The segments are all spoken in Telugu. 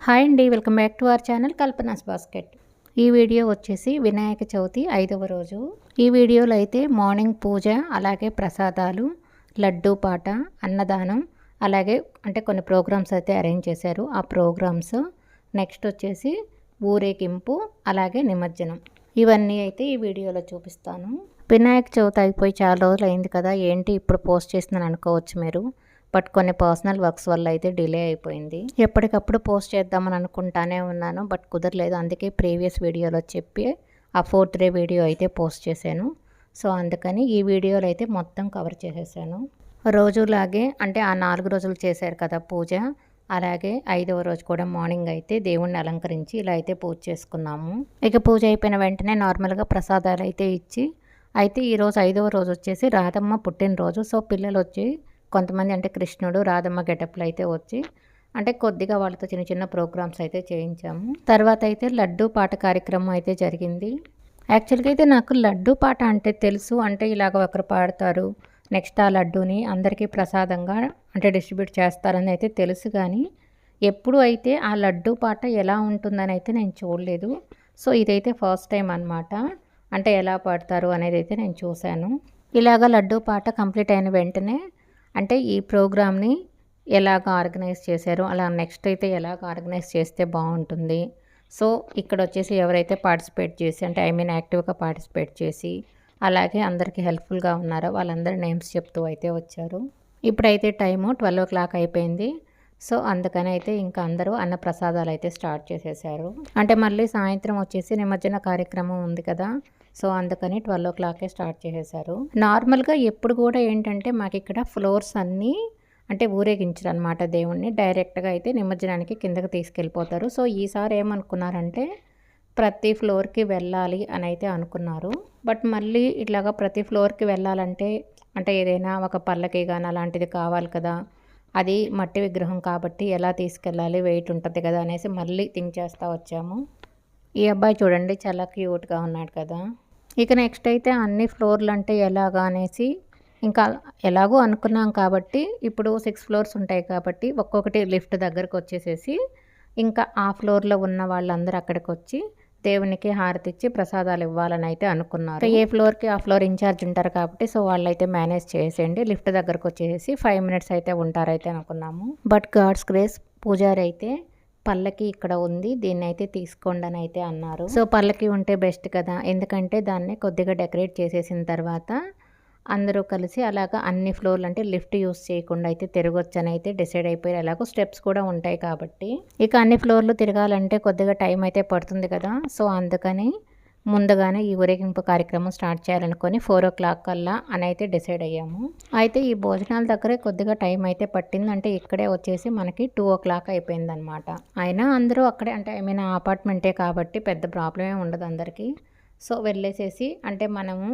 హాయ్ అండి, welcome back to our channel Kalpana's basket. ఈ వీడియో వచ్చేసి వినాయక చవితి 5వ రోజు. ఈ వీడియోలో అయితే మార్నింగ్ పూజ, అలాగే ప్రసాదాలు, లడ్డూ పాట, అన్నదానం, అలాగే అంటే కొన్ని ప్రోగ్రామ్స్ అయితే అరేంజ్ చేశారు. ఆ ప్రోగ్రామ్స్ నెక్స్ట్ వచ్చేసి ఊరేగింపు, అలాగే నిమజ్జనం, ఇవన్నీ అయితే ఈ వీడియోలో చూపిస్తాను. వినాయక చవితి అయిపోయి చాలా రోజులు అయింది కదా, ఏంటి ఇప్పుడు పోస్ట్ చేస్తున్నాను అనుకోవచ్చు మీరు. బట్ కొన్ని పర్సనల్ వర్క్స్ వల్ల అయితే డిలే అయిపోయింది. ఎప్పటికప్పుడు పోస్ట్ చేద్దామని అనుకుంటానే ఉన్నాను, బట్ కుదరలేదు. అందుకే ప్రీవియస్ వీడియోలో చెప్పి ఆ 4th డే వీడియో అయితే పోస్ట్ చేశాను. సో అందుకని ఈ వీడియోలో అయితే మొత్తం కవర్ చేసేసాను. రోజులాగే అంటే ఆ 4 రోజులు చేశారు కదా పూజ, అలాగే 5వ రోజు కూడా మార్నింగ్ అయితే దేవుణ్ణి అలంకరించి ఇలా అయితే పూజ చేసుకున్నాము. ఇక పూజ అయిపోయిన వెంటనే నార్మల్గా ప్రసాదాలు అయితే ఇచ్చి, అయితే ఈరోజు 5వ రోజు వచ్చేసి రాధమ్మ పుట్టినరోజు. సో పిల్లలు వచ్చి కొంతమంది అంటే కృష్ణుడు, రాధమ్మ గెటప్లు అయితే వచ్చి అంటే కొద్దిగా వాళ్ళతో చిన్న చిన్న ప్రోగ్రామ్స్ అయితే చేయించాము. తర్వాత అయితే లడ్డూ పాట కార్యక్రమం అయితే జరిగింది. యాక్చువల్గా అయితే నాకు లడ్డూ పాట అంటే తెలుసు, అంటే ఇలాగ ఒకరు పాడతారు, నెక్స్ట్ ఆ లడ్డూని అందరికీ ప్రసాదంగా అంటే డిస్ట్రిబ్యూట్ చేస్తారని అయితే తెలుసు, కానీ ఎప్పుడు అయితే ఆ లడ్డూ పాట ఎలా ఉంటుందని అయితే నేను చూడలేదు. సో ఇదైతే ఫస్ట్ టైం అనమాట, అంటే ఎలా పాడతారు అనేది అయితే నేను చూశాను. ఇలాగ లడ్డూ పాట కంప్లీట్ అయిన వెంటనే అంటే ఈ ప్రోగ్రామ్ని ఎలాగ ఆర్గనైజ్ చేశారు, అలా నెక్స్ట్ అయితే ఎలాగ ఆర్గనైజ్ చేస్తే బాగుంటుంది. సో ఇక్కడ వచ్చేసి ఎవరైతే పార్టిసిపేట్ చేసి అంటే యాక్టివ్గా పార్టిసిపేట్ చేసి అలాగే అందరికీ హెల్ప్ఫుల్గా ఉన్నారో వాళ్ళందరి నేమ్స్ చెప్తూ అయితే వచ్చారు. ఇప్పుడైతే టైము 12 o'clock అయిపోయింది. సో అందుకని అయితే ఇంకా అందరూ అన్న ప్రసాదాలు అయితే స్టార్ట్ చేసేసారు. అంటే మళ్ళీ సాయంత్రం వచ్చేసి నిమజ్జన కార్యక్రమం ఉంది కదా, సో అందుకని 12 o'clock స్టార్ట్ చేసేసారు. నార్మల్గా ఎప్పుడు కూడా ఏంటంటే మాకు ఇక్కడ ఫ్లోర్స్ అన్నీ అంటే ఊరేగించరు అనమాట దేవుణ్ణి, డైరెక్ట్గా అయితే నిమజ్జనానికి కిందకి తీసుకెళ్ళిపోతారు. సో ఈసారి ఏమనుకున్నారంటే ప్రతి ఫ్లోర్కి వెళ్ళాలి అని అయితే అనుకున్నారు. బట్ మళ్ళీ ఇట్లాగా ప్రతి ఫ్లోర్కి వెళ్ళాలంటే అంటే ఏదైనా ఒక పల్లకి కానీ అలాంటిది కావాలి కదా, అది మట్టి విగ్రహం కాబట్టి ఎలా తీసుకెళ్ళాలి, వెయిట్ ఉంటుంది కదా అనేసి మళ్ళీ థింక్ చేస్తూ వచ్చాము. ఈ అబ్బాయి చూడండి చాలా క్యూట్గా ఉన్నాడు కదా. ఇక నెక్స్ట్ అయితే అన్ని ఫ్లోర్లు అంటే ఎలాగా అనేసి ఇంకా ఎలాగో అనుకున్నాం కాబట్టి ఇప్పుడు 6 floors ఉంటాయి కాబట్టి ఒక్కొక్కటి లిఫ్ట్ దగ్గరకు వచ్చేసేసి ఇంకా ఆ ఫ్లోర్లో ఉన్న వాళ్ళందరూ అక్కడికి వచ్చి దేవునికి హారతి ఇచ్చి ప్రసాదాలు ఇవ్వాలని అయితే అనుకున్నారు. ఏ ఫ్లోర్కి ఆ ఫ్లోర్ ఇన్ఛార్జ్ ఉంటారు కాబట్టి సో వాళ్ళైతే మేనేజ్ చేసేయండి, లిఫ్ట్ దగ్గరకు వచ్చేసి 5 minutes అయితే ఉంటారైతే అనుకున్నాము. బట్ గాడ్స్ గ్రేస్ పూజారి అయితే పల్లకి ఇక్కడ ఉంది, దీన్ని అయితే తీసుకోండి అని అయితే అన్నారు. సో పల్లకి ఉంటే బెస్ట్ కదా, ఎందుకంటే దాన్ని కొద్దిగా డెకరేట్ చేసేసిన తర్వాత అందరూ కలిసి అలాగా అన్ని ఫ్లోర్లు అంటే లిఫ్ట్ యూస్ చేయకుండా అయితే తిరగొచ్చు అని అయితే డిసైడ్ అయిపోయారు. ఎలాగో స్టెప్స్ కూడా ఉంటాయి కాబట్టి ఇక అన్ని ఫ్లోర్లు తిరగాలంటే కొద్దిగా టైం అయితే పడుతుంది కదా, సో అందుకని ముందుగానే ఈ ఊరేగింపు కార్యక్రమం స్టార్ట్ చేయాలనుకొని 4 o'clock కల్లా అని అయితే డిసైడ్ అయ్యాము. అయితే ఈ భోజనాల దగ్గరే కొద్దిగా టైం అయితే పట్టింది, అంటే ఇక్కడే వచ్చేసి మనకి 2 o'clock అయిపోయింది అనమాట. అయినా అందరూ అక్కడే అంటే అపార్ట్మెంటే కాబట్టి పెద్ద ప్రాబ్లమే ఉండదు అందరికీ. సో వెళ్ళేసేసి అంటే మనము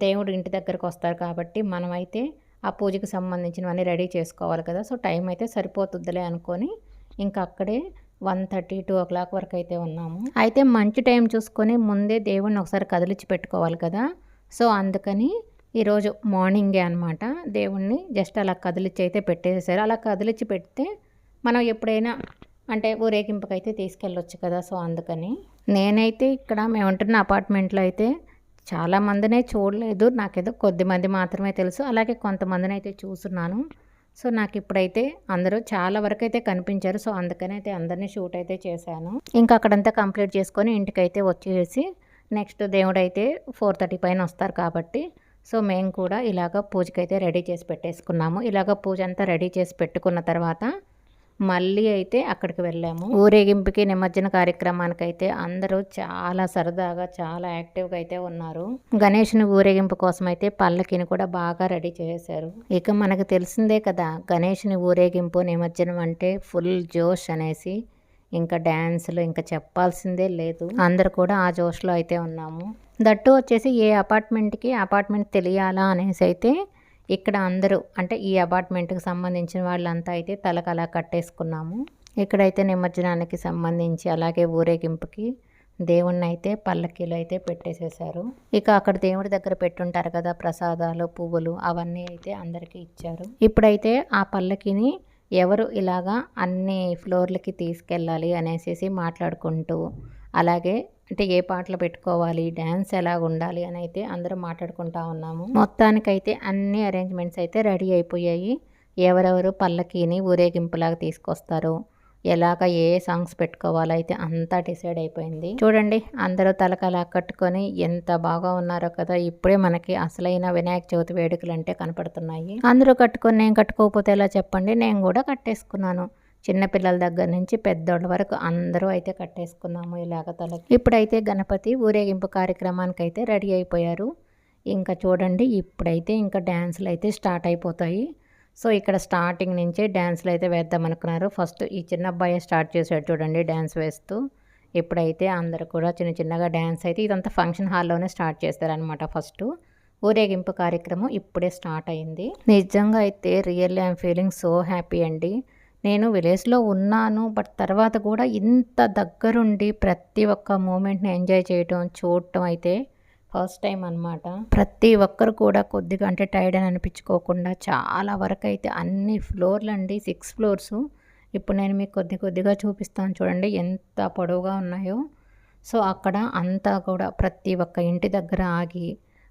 దేవుడు ఇంటి దగ్గరకు వస్తారు కాబట్టి మనమైతే ఆ పూజకు సంబంధించినవన్నీ రెడీ చేసుకోవాలి కదా, సో టైం అయితే సరిపోతుందిలే అనుకొని ఇంకా అక్కడే 1:30, 2 o'clock వరకు అయితే ఉన్నాము. అయితే మంచి టైం చూసుకొని ముందే దేవుణ్ణి ఒకసారి కదిలించి పెట్టుకోవాలి కదా, సో అందుకని ఈరోజు మార్నింగే అనమాట దేవుణ్ణి జస్ట్ అలా కదిలించి అయితే పెట్టేసారు. అలా కదిలించి పెడితే మనం ఎప్పుడైనా అంటే ఊరేగింపుకి అయితే తీసుకెళ్ళొచ్చు కదా, సో అందుకని నేనైతే ఇక్కడ మేము ఉంటున్న అపార్ట్మెంట్లో అయితే చాలామందినే చూడలేదు, నాకేదో కొద్దిమంది మాత్రమే తెలుసు, అలాగే కొంతమందిని అయితే చూస్తున్నాను. సో నాకు ఇప్పుడైతే అందరూ చాలా వరకు అయితే కనిపించారు, సో అందుకని అయితే అందరినీ షూట్ అయితే చేశాను. ఇంకా అక్కడంతా కంప్లీట్ చేసుకొని ఇంటికైతే వచ్చేసి నెక్స్ట్ దేవుడైతే 4:30 పైన వస్తారు కాబట్టి సో మేము కూడా ఇలాగ పూజకైతే రెడీ చేసి పెట్టేసుకున్నాము. ఇలాగ పూజ అంతా రెడీ చేసి పెట్టుకున్న తర్వాత మళ్ళీ అయితే అక్కడికి వెళ్ళాము. ఊరేగింపుకి నిమజ్జన కార్యక్రమానికి అయితే అందరూ చాలా సరదాగా చాలా యాక్టివ్గా అయితే ఉన్నారు. గణేష్ని ఊరేగింపు కోసం అయితే పల్లకిని కూడా బాగా రెడీ చేశారు. ఇక మనకు తెలిసిందే కదా గణేష్ని ఊరేగింపు నిమజ్జనం అంటే ఫుల్ జోష్ అనేసి, ఇంకా డ్యాన్సులు ఇంకా చెప్పాల్సిందే లేదు, అందరు కూడా ఆ జోష్లో అయితే ఉన్నాము. దట్టు వచ్చేసి ఏ అపార్ట్మెంట్ తెలియాలా అనేసి అయితే ఇక్కడ అందరూ అంటే ఈ అపార్ట్మెంట్కి సంబంధించిన వాళ్ళంతా అయితే తలకలా కట్టేసుకున్నాము. ఇక్కడైతే నిమజ్జనానికి సంబంధించి అలాగే ఊరేగింపుకి దేవుణ్ణి అయితే పల్లకీలో అయితే పెట్టేసేసారు. ఇక అక్కడ దేవుడి దగ్గర పెట్టుంటారు కదా ప్రసాదాలు, పువ్వులు, అవన్నీ అయితే అందరికీ ఇచ్చారు. ఇప్పుడైతే ఆ పల్లకిని ఎవరు ఇలాగా అన్ని ఫ్లోర్లకి తీసుకెళ్ళాలి అనేసి మాట్లాడుకుంటూ, అలాగే అంటే ఏ పాటలు పెట్టుకోవాలి, డ్యాన్స్ ఎలాగ ఉండాలి అని అయితే అందరం మాట్లాడుకుంటా ఉన్నాము. మొత్తానికైతే అన్ని అరేంజ్మెంట్స్ అయితే రెడీ అయిపోయాయి. ఎవరెవరు పల్లకీని ఊరేగింపులాగా తీసుకొస్తారు, ఎలాగ ఏ సాంగ్స్ పెట్టుకోవాలో అయితే అంతా డిసైడ్ అయిపోయింది. చూడండి అందరూ తలకలా కట్టుకొని ఎంత బాగా ఉన్నారో కదా. ఇప్పుడే మనకి అసలైన వినాయక చవితి వేడుకలు అంటే కనపడుతున్నాయి. అందరూ కట్టుకొని నేను కట్టుకోకపోతే ఎలా చెప్పండి. నేను కూడా కట్టేసుకున్నాను. చిన్నపిల్లల దగ్గర నుంచి పెద్దోళ్ళ వరకు అందరూ అయితే కట్టేసుకున్నాము ఇలాగ తలకి. ఇప్పుడైతే గణపతి ఊరేగింపు కార్యక్రమానికి అయితే రెడీ అయిపోయారు. ఇంకా చూడండి ఇప్పుడైతే ఇంకా డ్యాన్సులు అయితే స్టార్ట్ అయిపోతాయి. సో ఇక్కడ స్టార్టింగ్ నుంచే డ్యాన్సులు అయితే వేద్దాం అనుకున్నారు. ఫస్ట్ ఈ చిన్న అబ్బాయి స్టార్ట్ చేశాడు చూడండి డ్యాన్స్ వేస్తూ. ఇప్పుడైతే అందరూ కూడా చిన్నగా డ్యాన్స్ అయితే ఇదంతా ఫంక్షన్ హాల్లోనే స్టార్ట్ చేస్తారనమాట. ఫస్ట్ ఊరేగింపు కార్యక్రమం ఇప్పుడే స్టార్ట్ అయింది. నిజంగా అయితే really I'm feeling so happy అండి. నేను విలేజ్లో ఉన్నాను, బట్ తర్వాత కూడా ఇంత దగ్గరుండి ప్రతి ఒక్క మూమెంట్ని ఎంజాయ్ చేయటం చూడటం అయితే ఫస్ట్ టైం అనమాట. ప్రతి ఒక్కరు కూడా కొద్దిగా అంటే టైర్డ్ అని అనిపించుకోకుండా చాలా వరకు అయితే అన్ని ఫ్లోర్లు అండి, 6 ఫ్లోర్స్. ఇప్పుడు నేను మీకు కొద్దిగా చూపిస్తాను చూడండి ఎంత పొడవుగా ఉన్నాయో. సో అక్కడ అంతా కూడా ప్రతి ఒక్క ఇంటి దగ్గర ఆగి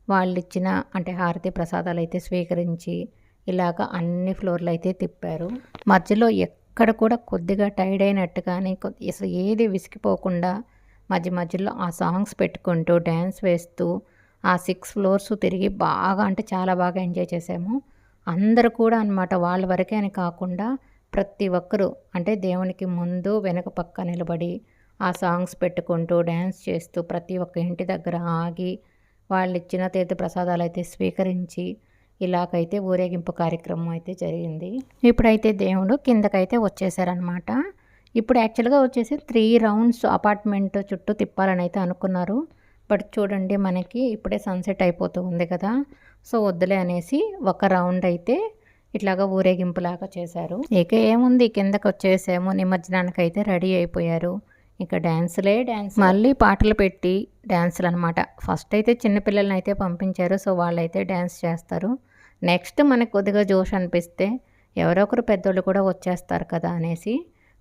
వాళ్ళు ఇచ్చిన అంటే హారతి ప్రసాదాలు అయితే స్వీకరించి ఇలాగ అన్ని ఫ్లోర్లు అయితే తిప్పారు. మధ్యలో ఎక్కడ కూడా కొద్దిగా టైర్డ్ అయినట్టు కానీ అసలు ఏది విసిగిపోకుండా మధ్యలో ఆ సాంగ్స్ పెట్టుకుంటూ డ్యాన్స్ వేస్తూ ఆ 6 ఫ్లోర్స్ తిరిగి బాగా అంటే చాలా బాగా ఎంజాయ్ చేసాము. అందరూ కూడా అనమాట. వాళ్ళ వరకే అని కాకుండా ప్రతి ఒక్కరూ అంటే దేవునికి ముందు వెనక పక్క నిలబడి ఆ సాంగ్స్ పెట్టుకుంటూ డ్యాన్స్ చేస్తూ ప్రతి ఒక్క ఇంటి దగ్గర ఆగి వాళ్ళు ఇచ్చిన తీర్థ ప్రసాదాలు అయితే స్వీకరించి ఇలాగైతే ఊరేగింపు కార్యక్రమం అయితే జరిగింది. ఇప్పుడైతే దేవుడు కిందకైతే వచ్చేసారనమాట. ఇప్పుడు యాక్చువల్గా వచ్చేసి 3 రౌండ్స్ అపార్ట్మెంట్ చుట్టూ తిప్పాలని అయితే అనుకున్నారు. బట్ చూడండి మనకి ఇప్పుడే సన్సెట్ అయిపోతూ ఉంది కదా. సో వద్దులే అనేసి ఒక రౌండ్ అయితే ఇట్లాగా ఊరేగింపులాగా చేశారు. ఇక ఏముంది కిందకు వచ్చేసాము. నిమజ్జనానికి అయితే రెడీ అయిపోయారు. ఇక డ్యాన్సులే డ్యాన్స్, మళ్ళీ పాటలు పెట్టి డ్యాన్సులు అనమాట. ఫస్ట్ అయితే చిన్నపిల్లల్ని అయితే పంపించారు. సో వాళ్ళైతే డ్యాన్స్ చేస్తారు. నెక్స్ట్ మనకు కొద్దిగా జోష్ అనిపిస్తే ఎవరో ఒకరు పెద్దోళ్ళు కూడా వచ్చేస్తారు కదా అనేసి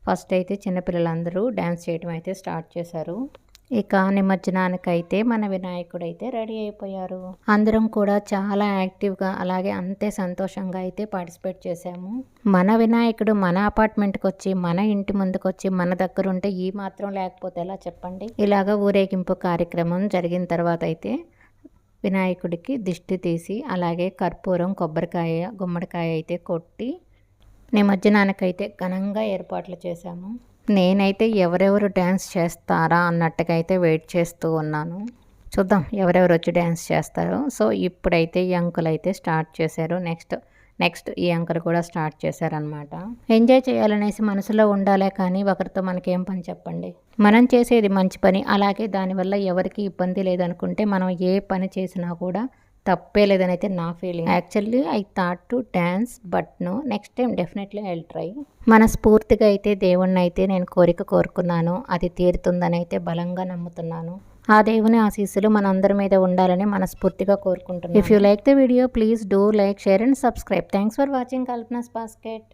ఫస్ట్ అయితే చిన్నపిల్లలందరూ డ్యాన్స్ చేయడం అయితే స్టార్ట్ చేశారు. ఇక నిమజ్జనానికైతే మన వినాయకుడు అయితే రెడీ అయిపోయారు. అందరం కూడా చాలా యాక్టివ్గా అలాగే అంతే సంతోషంగా అయితే పార్టిసిపేట్ చేశాము. మన వినాయకుడు మన అపార్ట్మెంట్కి వచ్చి మన ఇంటి ముందుకు వచ్చి మన దగ్గర ఉంటే ఈ మాత్రం లేకపోతే ఎలా చెప్పండి. ఇలాగ ఊరేగింపు కార్యక్రమం జరిగిన తర్వాత అయితే వినాయకుడికి దిష్టి తీసి అలాగే కర్పూరం, కొబ్బరికాయ, గుమ్మడికాయ అయితే కొట్టి నిమజ్జనానికైతే ఘనంగా ఏర్పాట్లు చేశాము. నేనైతే ఎవరెవరు డ్యాన్స్ చేస్తారా అన్నట్టుగా అయితే వెయిట్ చేస్తూ ఉన్నాను. చూద్దాం ఎవరెవరు వచ్చి డ్యాన్స్ చేస్తారో. సో ఇప్పుడైతే ఈ అంకుల్ అయితే స్టార్ట్ చేశారు. నెక్స్ట్ ఈ అంకుల్ కూడా స్టార్ట్ చేశారనమాట. ఎంజాయ్ చేయాలనేసి మనసులో ఉండాలే కానీ ఒకరితో మనకేం పని చెప్పండి. మనం చేసేది మంచి పని, అలాగే దానివల్ల ఎవరికి ఇబ్బంది లేదనుకుంటే మనం ఏ పని చేసినా కూడా తప్పే లేదని అయితే నా feeling. Actually I thought to dance but no, next time definitely I will try. మనస్ఫూర్తిగా అయితే దేవుణ్ణి అయితే నేను కోరుకున్నాను. అది తీరుతుందని అయితే బలంగా నమ్ముతున్నాను. ఆ దేవుని ఆశీస్సులు మనందరి మీద ఉండాలని మనస్ఫూర్తిగా కోరుకుంటున్నాను. If you like the video please do like, share and subscribe. Thanks for watching Kalpana's basket.